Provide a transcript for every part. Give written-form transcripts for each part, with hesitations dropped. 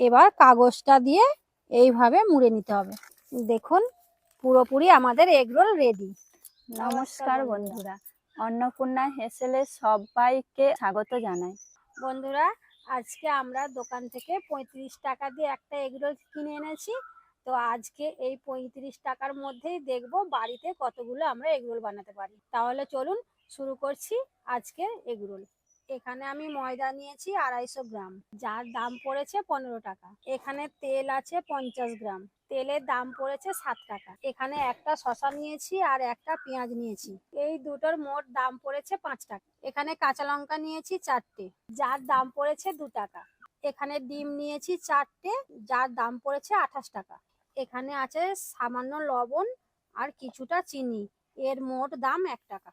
এবার কাগজটা দিয়ে এইভাবে মুড়ে নিতে হবে। দেখুন পুরোপুরি আমাদের এগরোল রেডি। নমস্কার বন্ধুরা, অন্নপূর্ণা হেসেলে সবাইকে স্বাগত জানাই। বন্ধুরা, আজকে আমরা দোকান থেকে 35 টাকা দিয়ে একটা এগরোল কিনে এনেছি। তো আজকে এই 35 টাকার মধ্যেই দেখব বাড়িতে কতগুলো আমরা এগরোল বানাতে পারি। তাহলে চলুন শুরু করছি আজকের এগরোল। এখানে আমি ময়দা নিয়েছি 250 গ্রাম, যার দাম পড়েছে 15 টাকা। এখানে তেল আছে 50 গ্রাম, তেলের দাম পড়েছে 7 টাকা। এখানে একটা শসা নিয়েছি আর একটা পেঁয়াজ নিয়েছি, এই দুটোর মোট দাম পড়েছে 5 টাকা। এখানে কাঁচা লঙ্কা নিয়েছি 4টে, যার দাম পড়েছে 2 টাকা। এখানে ডিম নিয়েছি 4টে, যার দাম পড়েছে 28 টাকা। এখানে আছে সামান্য লবণ আর কিছুটা চিনি, এর মোট দাম 1 টাকা।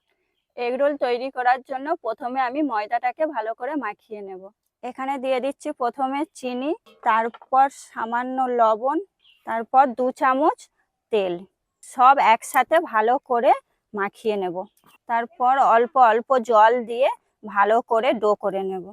এগরোল তৈরি করার জন্য প্রথমে আমি ময়দাটাকে ভালো করে মাখিয়ে নেব। এখানে দিয়ে দিচ্ছি প্রথমে চিনি, তারপর সামান্য লবণ, তারপর 2 চামচ তেল, সব একসাথে ভালো করে মাখিয়ে নেব। তারপর অল্প অল্প জল দিয়ে ভালো করে ডো করে নেব।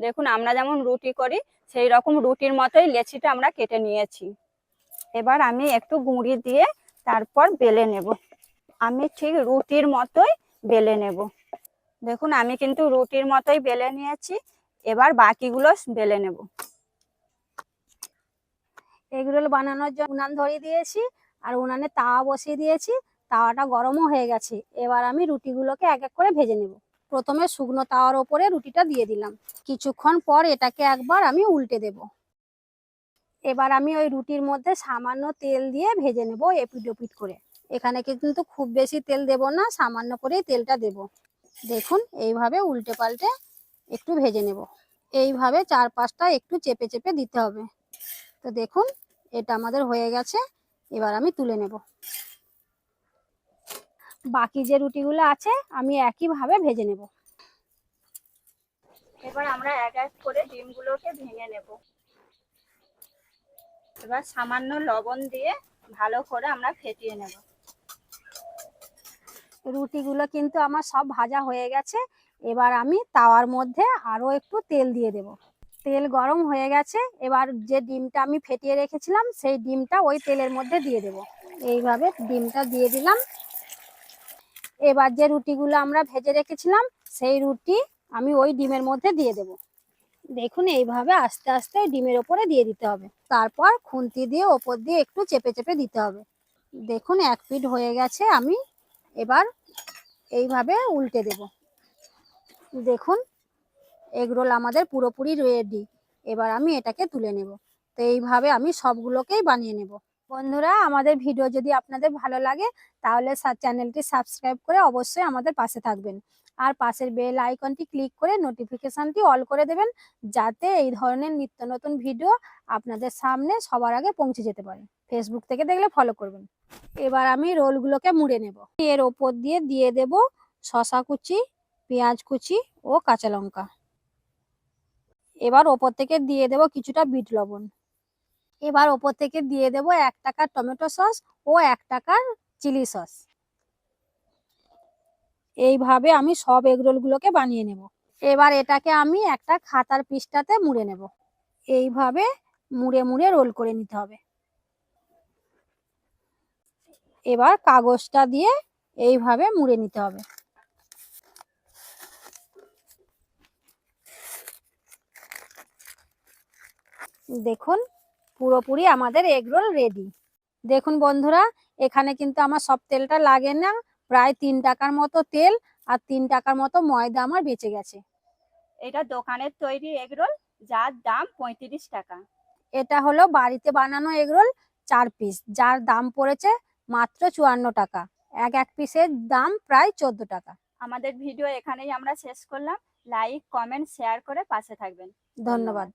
দেখুন আমরা যেমন রুটি করি সেই রকম রুটির মতোই লেচিটা আমরা কেটে নিয়েছি। এবার আমি একটু গুঁড়ি দিয়ে তারপর বেলে নেব। আমি ঠিক রুটির মতোই বেলে নেব। দেখুন আমি কিন্তু রুটির মতোই বেলে নিয়েছি। এবার বাকিগুলো বেলে নেব। এগরোল বানানোর জন্য উনান ধরিয়ে দিয়েছি আর উনানে তাওয়া বসিয়ে দিয়েছি। তাওয়াটা গরমও হয়ে গেছে। এবার আমি রুটিগুলোকে এক এক করে ভেজে নেব। প্রথমে শুকনো তাওয়ার ওপরে রুটিটা দিয়ে দিলাম। কিছুক্ষণ পর এটাকে একবার আমি উল্টে দেব। এবার আমি ওই রুটির মধ্যে সামান্য তেল দিয়ে ভেজে নেব এপিট ওপিট করে। এখানে কিন্তু খুব বেশি তেল দেব না, সামান্য করেই তেলটা দেব। দেখুন এইভাবে উল্টে পাল্টে একটু ভেজে নেব। এইভাবে 4-5টা একটু চেপে চেপে দিতে হবে। তো দেখুন এটা আমাদের হয়ে গেছে। এবার আমি তুলে নেব। বাকি যে রুটিগুলো আছে আমি একইভাবে ভেজে নেব। এবার আমরা এক এক করে ডিমগুলোকে ভেঙে নেব। এবার সামান্য লবণ দিয়ে ভালো করে আমরা ফেটিয়ে নেব। রুটিগুলো কিন্তু আমার সব ভাজা হয়ে গেছে। এবার আমি তাওয়ার মধ্যে আরো একটু তেল দিয়ে দেব। তেল গরম হয়ে গেছে। এবার যে ডিমটা আমি ফেটিয়ে রেখেছিলাম সেই ডিমটা ওই তেলের মধ্যে দিয়ে দেব। এইভাবে ডিমটা দিয়ে দিলাম। এবার যে রুটিগুলো আমরা ভেজে রেখেছিলাম সেই রুটি আমি ওই ডিমের মধ্যে দিয়ে দেব। দেখুন এইভাবে আস্তে আস্তে ডিমের ওপরে দিয়ে দিতে হবে। তারপর খুন্তি দিয়ে ওপর দিয়ে একটু চেপে চেপে দিতে হবে। দেখুন এক পিঠ হয়ে গেছে। আমি এবার এইভাবে উল্টে দেব। দেখুন এগরোল আমাদের পুরোপুরি রেডি। এবার আমি এটাকে তুলে নেব। তো এইভাবে আমি সবগুলোকেই বানিয়ে নেব। বন্ধুরা, আমাদের ভিডিও যদি আপনাদের ভালো লাগে তাহলে চ্যানেলটি সাবস্ক্রাইব করে অবশ্যই আমাদের পাশে থাকবেন। আর পাশের বেল আইকনটি ক্লিক করে নোটিফিকেশনটি অল করে দেবেন, যাতে এই ধরনের নিত্য নতুন ভিডিও আপনাদের সামনে সবার আগে পৌঁছে যেতে পারে। ফেসবুক থেকে দেখলে ফলো করবেন। এবার আমি রোলগুলোকে মুড়ে নেব। এর ওপর দিয়ে দিয়ে দেব শসা কুচি, পেঁয়াজ কুচি ও কাঁচা লঙ্কা। এবার ওপর থেকে দিয়ে দেব কিছুটা বিট লবণ। এবার ওপর থেকে দিয়ে দেব 1 টাকার টমেটো সস ও 1 টাকার চিলি সস। এইভাবে আমি সব এগরোলগুলোকে বানিয়ে নেব। এবার এটাকে আমি একটা খাতার পৃষ্ঠাতে মুড়ে নেব। এইভাবে মুড়ে মুড়ে রোল করে নিতে হবে। এবার কাগজটা দিয়ে এইভাবে মুড়ে নিতে হবে। দেখুন পুরোপুরি আমাদের এগরোল রেডি। দেখুন বন্ধুরা, এখানে কিন্তু আমার সব তেলটা লাগে না। প্রায় 3 টাকার মতো তেল আর 3 টাকার মতো ময়দা আমার বেঁচে গেছে। এটা দোকানের তৈরি এগরোল, যার দাম 35 টাকা। এটা হলো বাড়িতে বানানো এগরোল 4 পিস, যার দাম পড়েছে মাত্র 54 টাকা। এক পিসের দাম প্রায় 14 টাকা। আমাদের ভিডিও এখানেই আমরা শেষ করলাম। লাইক, কমেন্ট, শেয়ার করে পাশে থাকবেন। ধন্যবাদ।